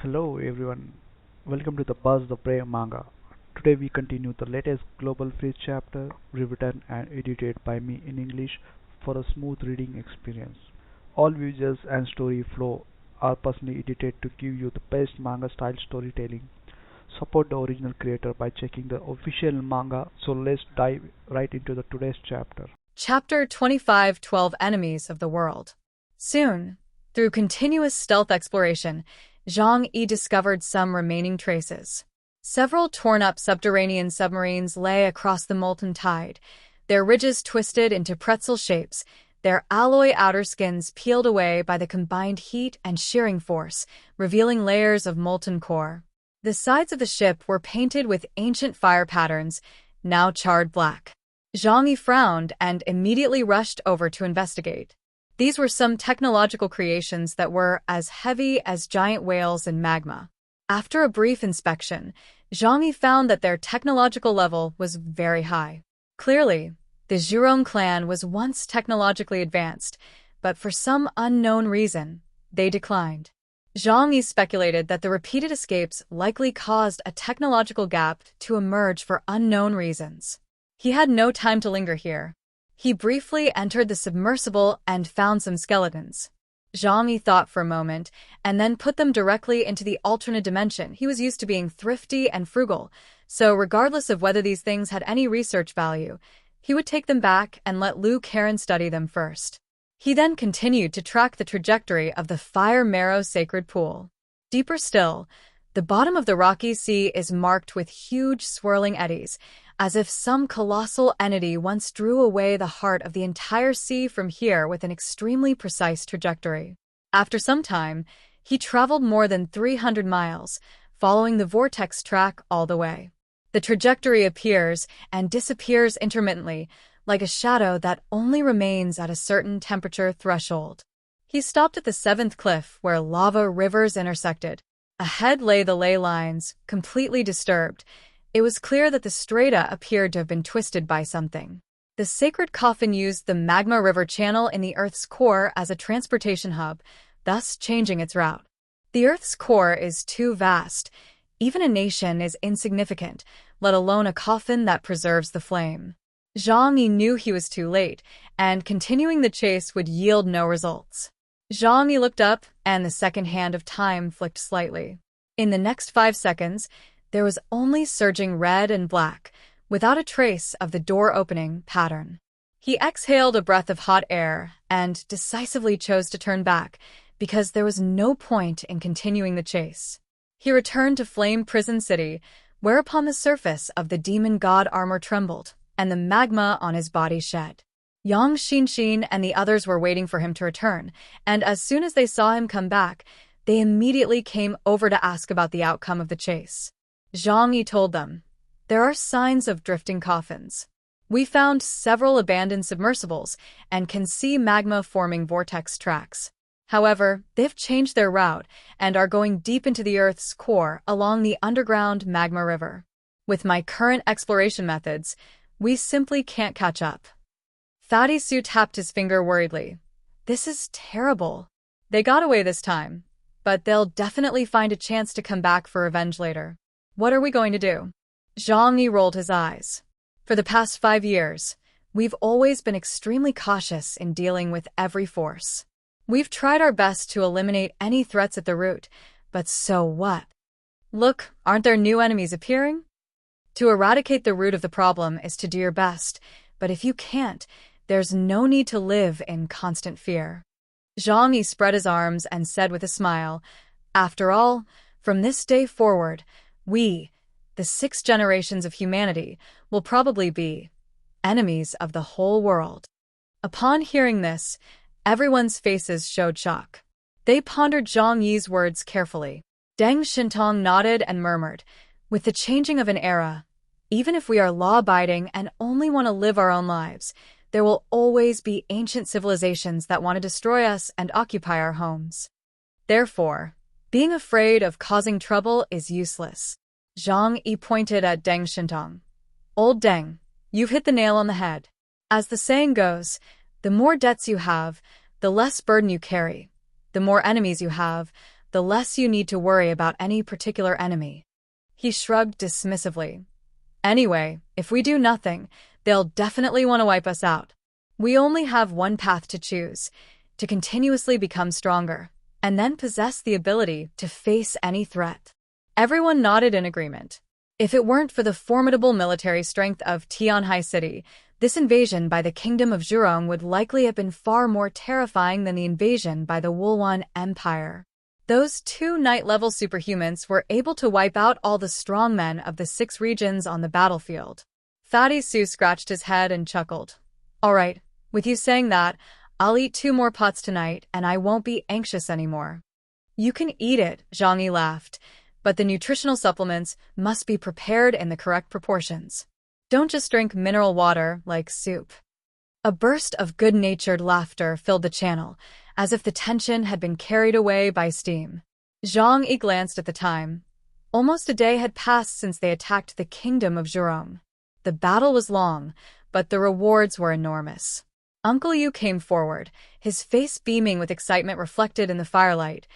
Hello everyone, welcome to the Buzz the Prey Manga. Today we continue the latest Global Freeze chapter, rewritten and edited by me in English for a smooth reading experience. All visuals and story flow are personally edited to give you the best manga style storytelling. Support the original creator by checking the official manga. So let's dive right into the today's chapter. Chapter 25 12 Enemies of the World. Soon, through continuous stealth exploration, Zhang Yi discovered some remaining traces. Several torn-up subterranean submarines lay across the molten tide, their ridges twisted into pretzel shapes, their alloy outer skins peeled away by the combined heat and shearing force, revealing layers of molten core. The sides of the ship were painted with ancient fire patterns, now charred black. Zhang Yi frowned and immediately rushed over to investigate. These were some technological creations that were as heavy as giant whales in magma. After a brief inspection, Zhang Yi found that their technological level was very high. Clearly, the Zhurong clan was once technologically advanced, but for some unknown reason, they declined. Zhang Yi speculated that the repeated escapes likely caused a technological gap to emerge for unknown reasons. He had no time to linger here. He briefly entered the submersible and found some skeletons. Zhang Yi thought for a moment, and then put them directly into the alternate dimension. He was used to being thrifty and frugal, so regardless of whether these things had any research value, he would take them back and let Liu Karen study them first. He then continued to track the trajectory of the Fire Marrow Sacred Pool. Deeper still, the bottom of the rocky sea is marked with huge swirling eddies, as if some colossal entity once drew away the heart of the entire sea from here with an extremely precise trajectory. After some time, he traveled more than 300 miles, following the vortex track all the way. The trajectory appears and disappears intermittently, like a shadow that only remains at a certain temperature threshold. He stopped at the seventh cliff where lava rivers intersected. Ahead lay the ley lines, completely disturbed. It was clear that the strata appeared to have been twisted by something. The sacred coffin used the magma river channel in the Earth's core as a transportation hub, thus changing its route. The Earth's core is too vast. Even a nation is insignificant, let alone a coffin that preserves the flame. Zhang Yi knew he was too late, and continuing the chase would yield no results. Zhang Yi looked up, and the second hand of time flicked slightly. In the next 5 seconds, there was only surging red and black, without a trace of the door-opening pattern. He exhaled a breath of hot air and decisively chose to turn back, because there was no point in continuing the chase. He returned to Flame Prison City, whereupon the surface of the demon god armor trembled, and the magma on his body shed. Yang Xinxin and the others were waiting for him to return, and as soon as they saw him come back, they immediately came over to ask about the outcome of the chase. Zhang Yi told them, "There are signs of drifting coffins. We found several abandoned submersibles and can see magma forming vortex tracks. However, they've changed their route and are going deep into the Earth's core along the underground magma river. With my current exploration methods, we simply can't catch up." Fatty Su tapped his finger worriedly. "This is terrible. They got away this time, but they'll definitely find a chance to come back for revenge later. What are we going to do?" Zhang Yi rolled his eyes. "For the past 5 years, we've always been extremely cautious in dealing with every force. We've tried our best to eliminate any threats at the root, but so what? Look, aren't there new enemies appearing? To eradicate the root of the problem is to do your best, but if you can't, there's no need to live in constant fear." Zhang Yi spread his arms and said with a smile, "After all, from this day forward, we, the 6 generations of humanity, will probably be enemies of the whole world." Upon hearing this, everyone's faces showed shock. They pondered Zhang Yi's words carefully. Deng Shintong nodded and murmured, "With the changing of an era, even if we are law-abiding and only want to live our own lives, there will always be ancient civilizations that want to destroy us and occupy our homes. Therefore, being afraid of causing trouble is useless." Zhang Yi pointed at Deng Shintong. "Old Deng, you've hit the nail on the head. As the saying goes, the more debts you have, the less burden you carry. The more enemies you have, the less you need to worry about any particular enemy. He shrugged dismissively. Anyway, if we do nothing, they'll definitely want to wipe us out. We only have one path to choose, to continuously become stronger, and then possess the ability to face any threat. Everyone nodded in agreement. If it weren't for the formidable military strength of Tianhai City, this invasion by the Kingdom of Zhurong would likely have been far more terrifying than the invasion by the Wulwan Empire. Those two night-level superhumans were able to wipe out all the strongmen of the 6 regions on the battlefield. Fatty Sue scratched his head and chuckled. All right, with you saying that, I'll eat 2 more pots tonight and I won't be anxious anymore. You can eat it, Zhang Yi laughed, but the nutritional supplements must be prepared in the correct proportions. Don't just drink mineral water like soup. A burst of good-natured laughter filled the channel, as if the tension had been carried away by steam. Zhang Yi glanced at the time. Almost a day had passed since they attacked the Kingdom of Zhurong. The battle was long, but the rewards were enormous. Uncle Yu came forward, his face beaming with excitement reflected in the firelight.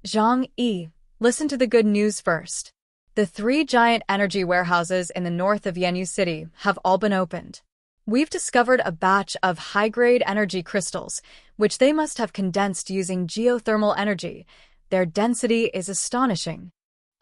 Zhang Yi, listen to the good news first. The 3 giant energy warehouses in the north of Yanyu City have all been opened. We've discovered a batch of high-grade energy crystals, which they must have condensed using geothermal energy. Their density is astonishing.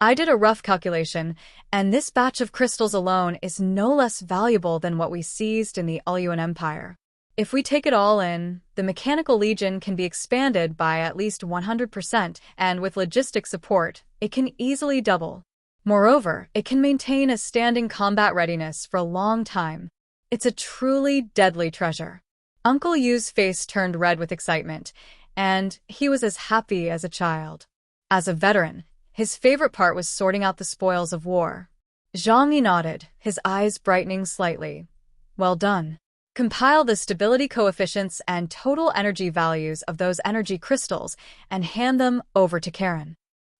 I did a rough calculation, and this batch of crystals alone is no less valuable than what we seized in the Ulyan Empire. If we take it all in, the Mechanical Legion can be expanded by at least 100%, and with logistic support, it can easily double. Moreover, it can maintain a standing combat readiness for a long time. It's a truly deadly treasure. Uncle Yu's face turned red with excitement, and he was as happy as a child. As a veteran, his favorite part was sorting out the spoils of war. Zhang Yi nodded, his eyes brightening slightly. Well done. Compile the stability coefficients and total energy values of those energy crystals and hand them over to Karen.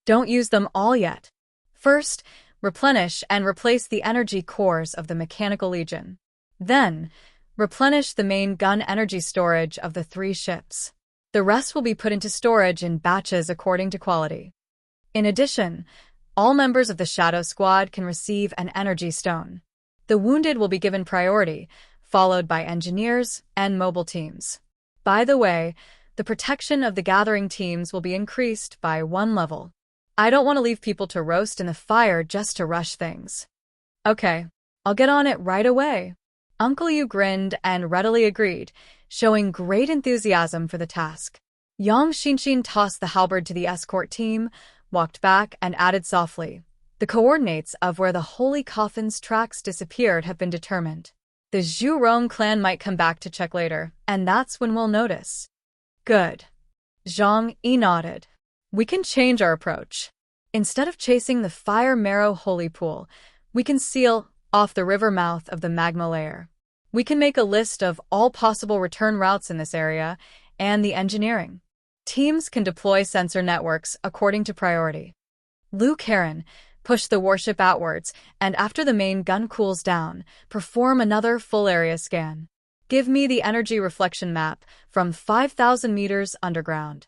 Don't use them all yet. First, replenish and replace the energy cores of the Mechanical Legion. Then, replenish the main gun energy storage of the 3 ships. The rest will be put into storage in batches according to quality. In addition, all members of the Shadow Squad can receive an energy stone. The wounded will be given priority, followed by engineers and mobile teams. By the way, the protection of the gathering teams will be increased by 1 level. I don't want to leave people to roast in the fire just to rush things. Okay, I'll get on it right away. Uncle Yu grinned and readily agreed, showing great enthusiasm for the task. Yang Xinshin tossed the halberd to the escort team, walked back, and added softly, the coordinates of where the Holy Coffin's tracks disappeared have been determined. The Zhurong clan might come back to check later, and that's when we'll notice. Good. Zhang Yi nodded. We can change our approach. Instead of chasing the Fire Marrow Holy Pool, we can seal off the river mouth of the magma layer. We can make a list of all possible return routes in this area and the engineering. Teams can deploy sensor networks according to priority. Liu Karen, push the warship outwards, and after the main gun cools down, perform another full area scan. Give me the energy reflection map from 5,000 meters underground.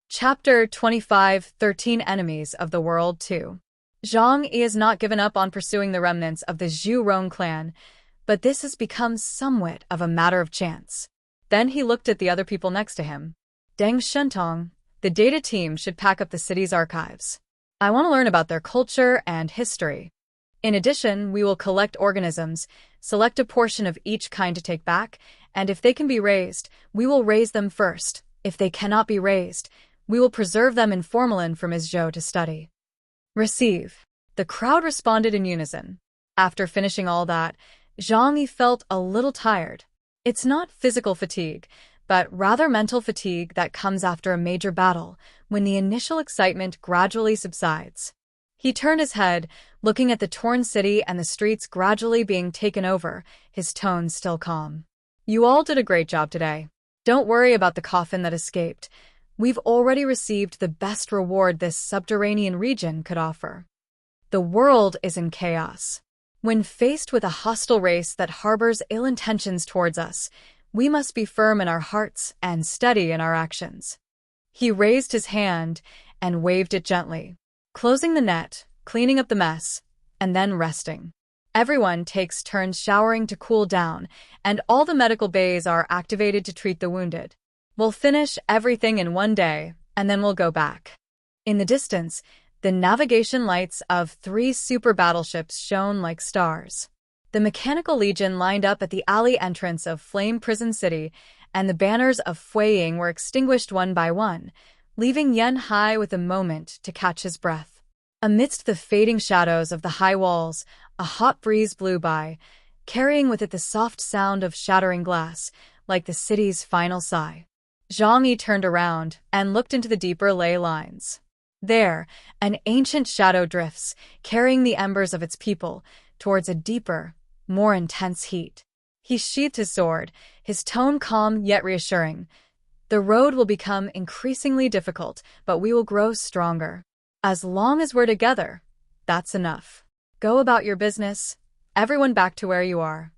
Chapter 25, 13 Enemies of the World 2. Zhang Yi has not given up on pursuing the remnants of the Zhurong clan, but this has become somewhat of a matter of chance. Then he looked at the other people next to him. Deng Shentong, the data team should pack up the city's archives. I want to learn about their culture and history. In addition, we will collect organisms, select a portion of each kind to take back, and if they can be raised, we will raise them first. If they cannot be raised, we will preserve them in formalin for Ms. Zhou to study. Receive. The crowd responded in unison. After finishing all that, Zhang Yi felt a little tired. It's not physical fatigue, but rather mental fatigue that comes after a major battle, when the initial excitement gradually subsides. He turned his head, looking at the torn city and the streets gradually being taken over, his tone still calm. You all did a great job today. Don't worry about the coffin that escaped. We've already received the best reward this subterranean region could offer. The world is in chaos. When faced with a hostile race that harbors ill intentions towards us, we must be firm in our hearts and steady in our actions. He raised his hand, and waved it gently, closing the net, cleaning up the mess, and then resting. Everyone takes turns showering to cool down, and all the medical bays are activated to treat the wounded. We'll finish everything in one day, and then we'll go back. In the distance, the navigation lights of 3 super battleships shone like stars. The Mechanical Legion lined up at the alley entrance of Flame Prison City, and the banners of Fui Ying were extinguished one by one, leaving Yen Hai with a moment to catch his breath. Amidst the fading shadows of the high walls, a hot breeze blew by, carrying with it the soft sound of shattering glass, like the city's final sigh. Zhang Yi turned around and looked into the deeper ley lines. There, an ancient shadow drifts, carrying the embers of its people towards a deeper, more intense heat. He sheathed his sword, his tone calm yet reassuring. The road will become increasingly difficult, but we will grow stronger. As long as we're together, that's enough. Go about your business. Everyone back to where you are.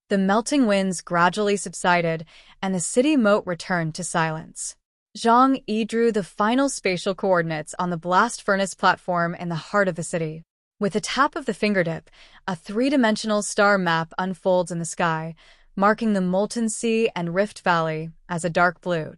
The melting winds gradually subsided, and the city moat returned to silence. Zhang Yi drew the final spatial coordinates on the blast furnace platform in the heart of the city. With a tap of the fingertip, a 3-dimensional star map unfolds in the sky, marking the molten sea and Rift Valley as a dark blue.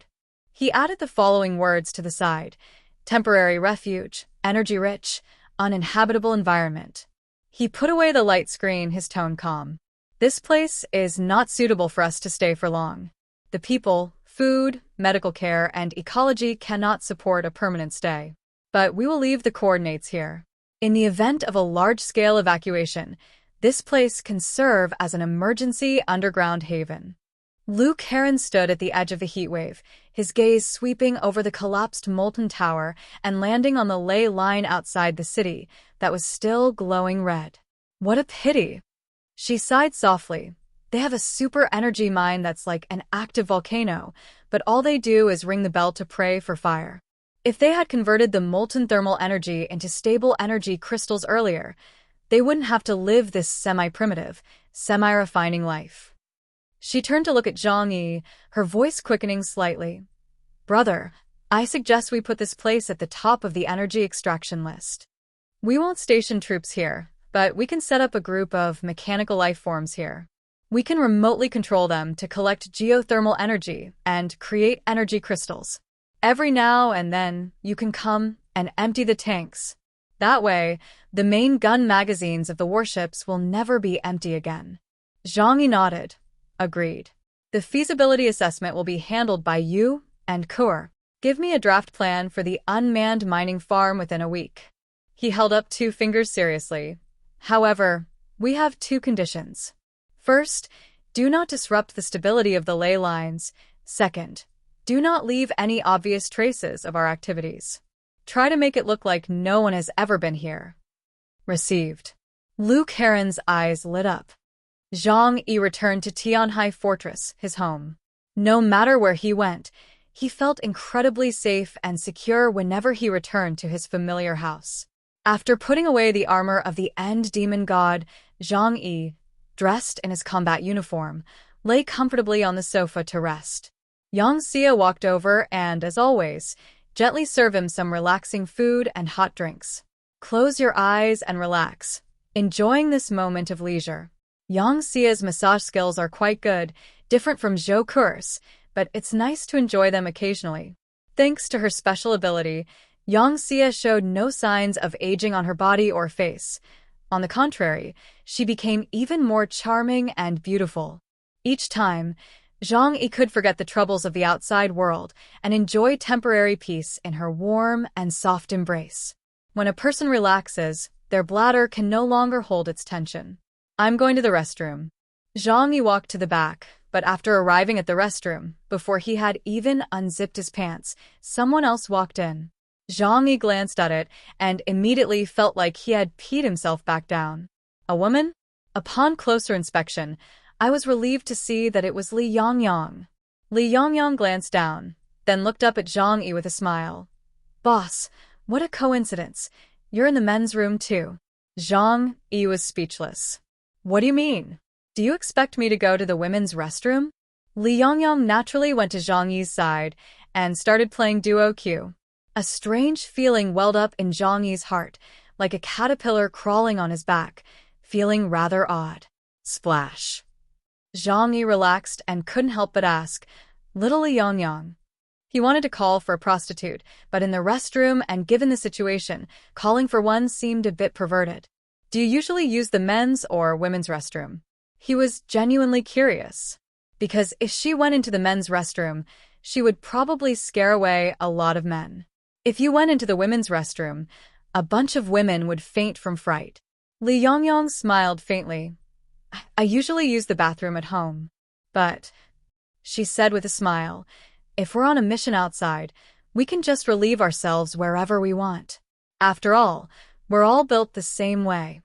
He added the following words to the side: temporary refuge, energy-rich, uninhabitable environment. He put away the light screen, his tone calm. This place is not suitable for us to stay for long. The people, food, medical care, and ecology cannot support a permanent stay. But we will leave the coordinates here. In the event of a large-scale evacuation, this place can serve as an emergency underground haven. Luke Heron stood at the edge of the heatwave, his gaze sweeping over the collapsed molten tower and landing on the ley line outside the city that was still glowing red. What a pity! She sighed softly. They have a super energy mine that's like an active volcano, but all they do is ring the bell to pray for fire. If they had converted the molten thermal energy into stable energy crystals earlier, they wouldn't have to live this semi-primitive, semi-refining life. She turned to look at Zhang Yi, her voice quickening slightly. Brother, I suggest we put this place at the top of the energy extraction list. We won't station troops here, but we can set up a group of mechanical life forms here. We can remotely control them to collect geothermal energy and create energy crystals. Every now and then, you can come and empty the tanks. That way, the main gun magazines of the warships will never be empty again. Zhang Yi nodded. Agreed. The feasibility assessment will be handled by you and Kur. Give me a draft plan for the unmanned mining farm within a week. He held up 2 fingers seriously. However, we have 2 conditions. First, do not disrupt the stability of the ley lines. Second, do not leave any obvious traces of our activities. Try to make it look like no one has ever been here. Received. Luke Heron's eyes lit up. Zhang Yi returned to Tianhai Fortress, his home. No matter where he went, he felt incredibly safe and secure whenever he returned to his familiar house. After putting away the armor of the End Demon God, Zhang Yi, dressed in his combat uniform, lay comfortably on the sofa to rest. Yang Xia walked over and, as always, gently served him some relaxing food and hot drinks. Close your eyes and relax, enjoying this moment of leisure. Yang Xia's massage skills are quite good, different from Zhou Kur's, but it's nice to enjoy them occasionally. Thanks to her special ability, Yang Xia showed no signs of aging on her body or face. On the contrary, she became even more charming and beautiful. Each time, Zhang Yi could forget the troubles of the outside world and enjoy temporary peace in her warm and soft embrace. When a person relaxes, their bladder can no longer hold its tension. I'm going to the restroom. Zhang Yi walked to the back, but after arriving at the restroom, before he had even unzipped his pants, someone else walked in. Zhang Yi glanced at it and immediately felt like he had peed himself back down. A woman? Upon closer inspection, I was relieved to see that it was Li Yangyang. Li Yangyang glanced down, then looked up at Zhang Yi with a smile. Boss, what a coincidence. You're in the men's room too. Zhang Yi was speechless. What do you mean? Do you expect me to go to the women's restroom? Li Yangyang naturally went to Zhang Yi's side and started playing duo Q. A strange feeling welled up in Zhang Yi's heart, like a caterpillar crawling on his back, feeling rather odd. Splash. Zhang Yi relaxed and couldn't help but ask, "Little Yang." He wanted to call for a prostitute, but in the restroom and given the situation, calling for one seemed a bit perverted. Do you usually use the men's or women's restroom? He was genuinely curious. Because if she went into the men's restroom, she would probably scare away a lot of men. If you went into the women's restroom, a bunch of women would faint from fright. Li Yongyang smiled faintly. "I usually use the bathroom at home. But," she said with a smile, "if we're on a mission outside, we can just relieve ourselves wherever we want. After all, we're all built the same way."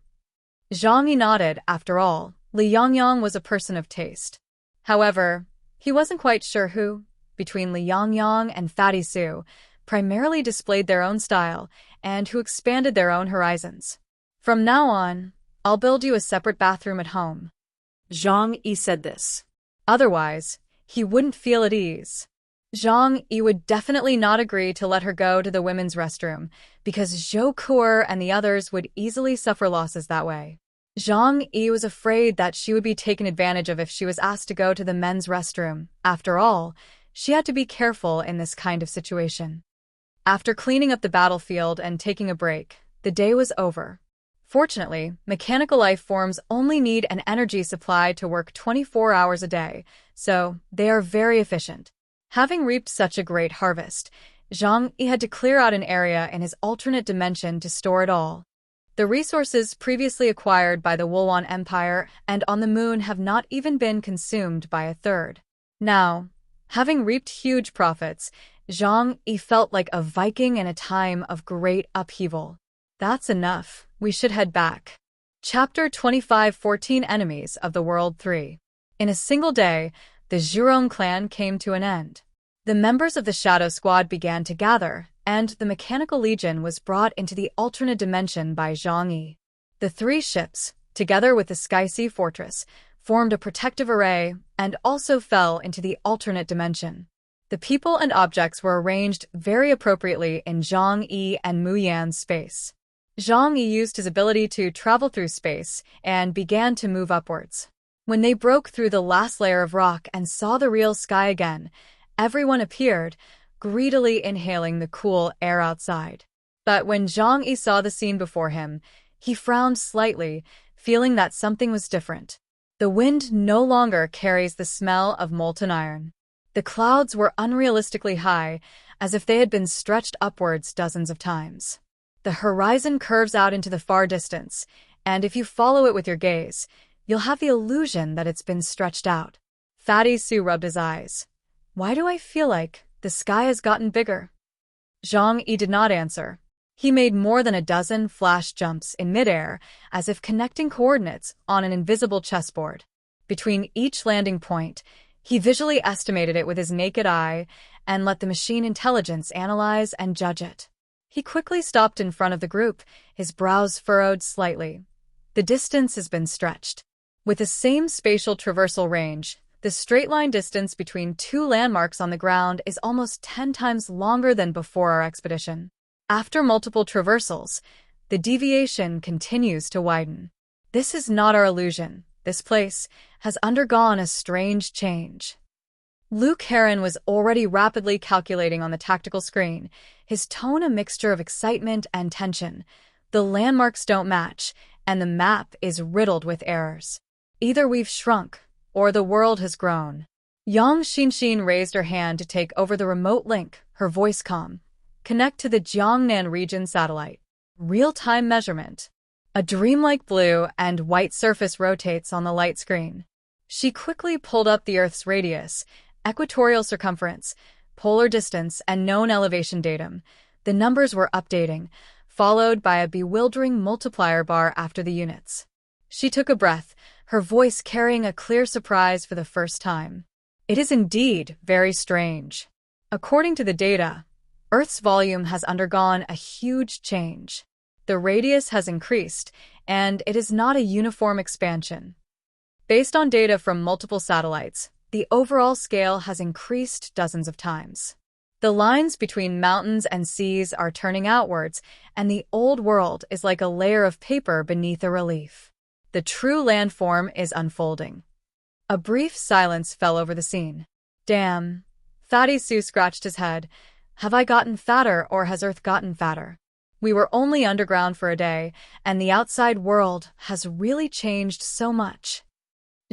Zhang Yi nodded. After all, Li Yongyang was a person of taste. However, he wasn't quite sure who, between Li Yongyang and Fatty Su, primarily displayed their own style and who expanded their own horizons. "From now on, I'll build you a separate bathroom at home." Zhang Yi said this. Otherwise, he wouldn't feel at ease. Zhang Yi would definitely not agree to let her go to the women's restroom, because Zhou Kuer and the others would easily suffer losses that way. Zhang Yi was afraid that she would be taken advantage of if she was asked to go to the men's restroom. After all, she had to be careful in this kind of situation. After cleaning up the battlefield and taking a break, the day was over. Fortunately, mechanical life forms only need an energy supply to work 24 hours a day, so they are very efficient. Having reaped such a great harvest, Zhang Yi had to clear out an area in his alternate dimension to store it all. The resources previously acquired by the Wulwan Empire and on the moon have not even been consumed by a third. Now, having reaped huge profits, Zhang Yi felt like a Viking in a time of great upheaval. That's enough. We should head back. Chapter 25 14 Enemies of the World 3. In a single day, the Zhurong clan came to an end. The members of the Shadow Squad began to gather, and the Mechanical Legion was brought into the alternate dimension by Zhang Yi. The three ships, together with the Sky Sea Fortress, formed a protective array and also fell into the alternate dimension. The people and objects were arranged very appropriately in Zhang Yi and Mu Yan's space. Zhang Yi used his ability to travel through space and began to move upwards. When they broke through the last layer of rock and saw the real sky again, everyone appeared, greedily inhaling the cool air outside. But when Zhang Yi saw the scene before him, he frowned slightly, feeling that something was different. The wind no longer carries the smell of molten iron. The clouds were unrealistically high, as if they had been stretched upwards dozens of times. The horizon curves out into the far distance, and if you follow it with your gaze, you'll have the illusion that it's been stretched out. Fatty Su rubbed his eyes. "Why do I feel like the sky has gotten bigger?" Zhang Yi did not answer. He made more than a dozen flash jumps in midair, as if connecting coordinates on an invisible chessboard. Between each landing point, he visually estimated it with his naked eye and let the machine intelligence analyze and judge it. He quickly stopped in front of the group, his brows furrowed slightly. The distance has been stretched. With the same spatial traversal range, the straight-line distance between two landmarks on the ground is almost 10 times longer than before our expedition. After multiple traversals, the deviation continues to widen. This is not our illusion. This place has undergone a strange change. Luke Heron was already rapidly calculating on the tactical screen, his tone a mixture of excitement and tension. The landmarks don't match, and the map is riddled with errors. Either we've shrunk, or the world has grown. Yang Xinshin raised her hand to take over the remote link, her voice calm. "Connect to the Jiangnan region satellite. Real-time measurement." A dreamlike blue and white surface rotates on the light screen. She quickly pulled up the Earth's radius, equatorial circumference, polar distance, and known elevation datum. The numbers were updating, followed by a bewildering multiplier bar after the units. She took a breath, her voice carrying a clear surprise for the first time. It is indeed very strange. According to the data, Earth's volume has undergone a huge change. The radius has increased, and it is not a uniform expansion. Based on data from multiple satellites, the overall scale has increased dozens of times. The lines between mountains and seas are turning outwards, and the old world is like a layer of paper beneath a relief. The true landform is unfolding. A brief silence fell over the scene. Damn. Fatty Sue scratched his head. Have I gotten fatter, or has Earth gotten fatter? We were only underground for a day, and the outside world has really changed so much.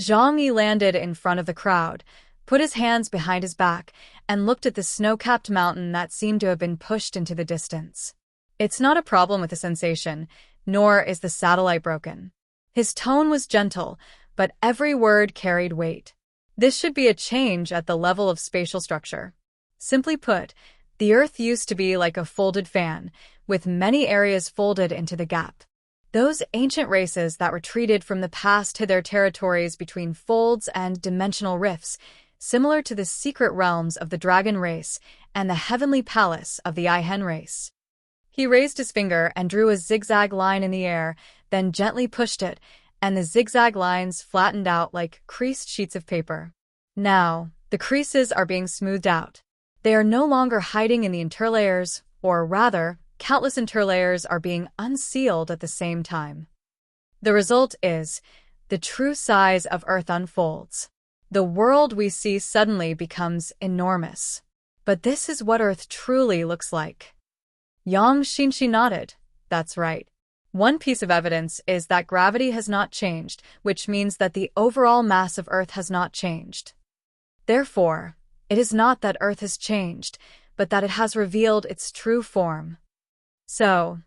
Zhang Yi landed in front of the crowd, put his hands behind his back, and looked at the snow-capped mountain that seemed to have been pushed into the distance. It's not a problem with the sensation, nor is the satellite broken. His tone was gentle, but every word carried weight. This should be a change at the level of spatial structure. Simply put, the Earth used to be like a folded fan, with many areas folded into the gap. Those ancient races that retreated from the past hid their territories between folds and dimensional rifts, similar to the secret realms of the dragon race and the heavenly palace of the Ihen race. He raised his finger and drew a zigzag line in the air, then gently pushed it, and the zigzag lines flattened out like creased sheets of paper. Now, the creases are being smoothed out. They are no longer hiding in the interlayers, or rather, countless interlayers are being unsealed at the same time. The result is, the true size of Earth unfolds. The world we see suddenly becomes enormous. But this is what Earth truly looks like. Yang Xinxi nodded. That's right. One piece of evidence is that gravity has not changed, which means that the overall mass of Earth has not changed. Therefore, it is not that Earth has changed, but that it has revealed its true form. So,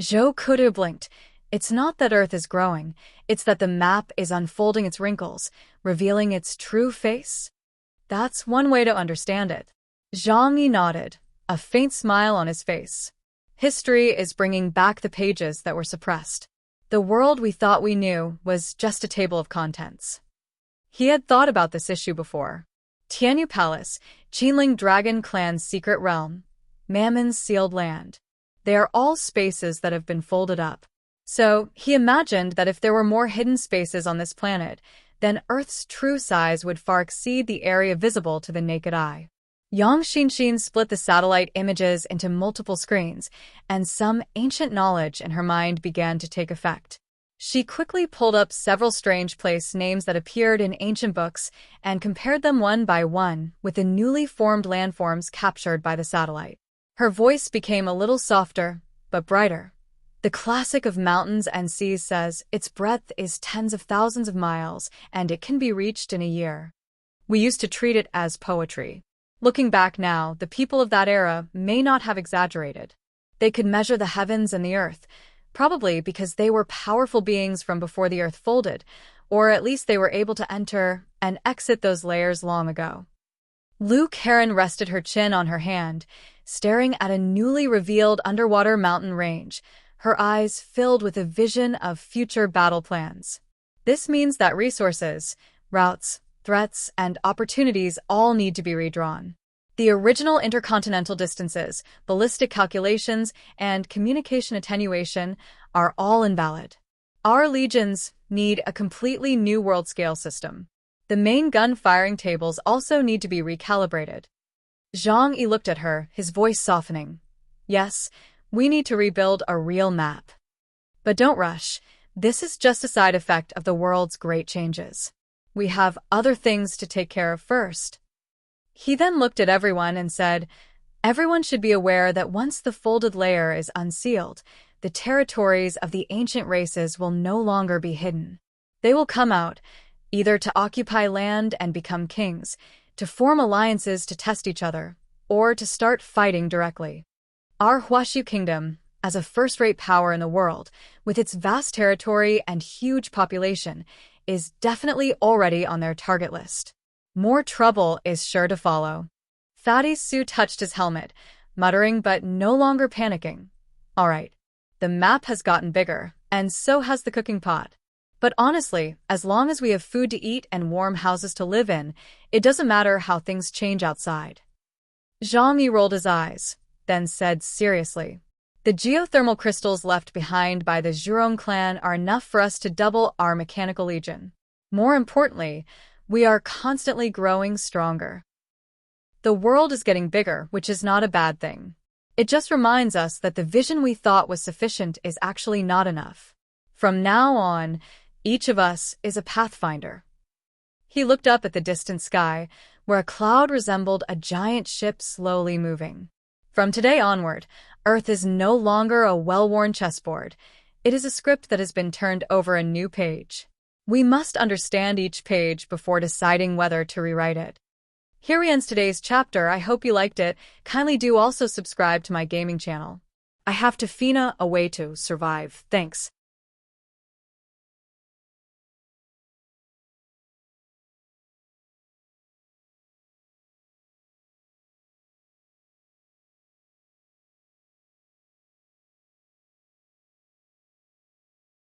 Zhou could have blinked. It's not that Earth is growing, it's that the map is unfolding its wrinkles, revealing its true face. That's one way to understand it. Zhang Yi nodded, a faint smile on his face. History is bringing back the pages that were suppressed. The world we thought we knew was just a table of contents. He had thought about this issue before. Tianyu Palace, Qinling Dragon Clan's secret realm, Mammon's sealed land. They are all spaces that have been folded up. So, he imagined that if there were more hidden spaces on this planet, then Earth's true size would far exceed the area visible to the naked eye. Yang Xinxin split the satellite images into multiple screens, and some ancient knowledge in her mind began to take effect. She quickly pulled up several strange place names that appeared in ancient books and compared them one by one with the newly formed landforms captured by the satellite. Her voice became a little softer, but brighter. The classic of mountains and seas says its breadth is tens of thousands of miles and it can be reached in a year. We used to treat it as poetry. Looking back now, the people of that era may not have exaggerated. They could measure the heavens and the earth, probably because they were powerful beings from before the earth folded, or at least they were able to enter and exit those layers long ago. Lu Karen rested her chin on her hand, staring at a newly revealed underwater mountain range, her eyes filled with a vision of future battle plans. This means that resources, routes, threats, and opportunities all need to be redrawn. The original intercontinental distances, ballistic calculations, and communication attenuation are all invalid. Our legions need a completely new world-scale system. The main gun firing tables also need to be recalibrated. Zhang Yi looked at her, his voice softening. Yes, we need to rebuild a real map. But don't rush. This is just a side effect of the world's great changes. We have other things to take care of first. He then looked at everyone and said, everyone should be aware that once the folded layer is unsealed, the territories of the ancient races will no longer be hidden. They will come out, either to occupy land and become kings, to form alliances to test each other, or to start fighting directly. Our Huashu Kingdom, as a first-rate power in the world, with its vast territory and huge population, is definitely already on their target list. More trouble is sure to follow. Fatty Sue touched his helmet, muttering but no longer panicking. All right, the map has gotten bigger, and so has the cooking pot. But honestly, as long as we have food to eat and warm houses to live in, it doesn't matter how things change outside. Zhang Yi rolled his eyes, then said seriously, the geothermal crystals left behind by the Zhurong clan are enough for us to double our mechanical legion. More importantly, we are constantly growing stronger. The world is getting bigger, which is not a bad thing. It just reminds us that the vision we thought was sufficient is actually not enough. From now on, each of us is a pathfinder. He looked up at the distant sky, where a cloud resembled a giant ship slowly moving. From today onward, Earth is no longer a well-worn chessboard. It is a script that has been turned over a new page. We must understand each page before deciding whether to rewrite it. Here ends today's chapter. I hope you liked it. Kindly do also subscribe to my gaming channel. I have to Fina a way to survive. Thanks.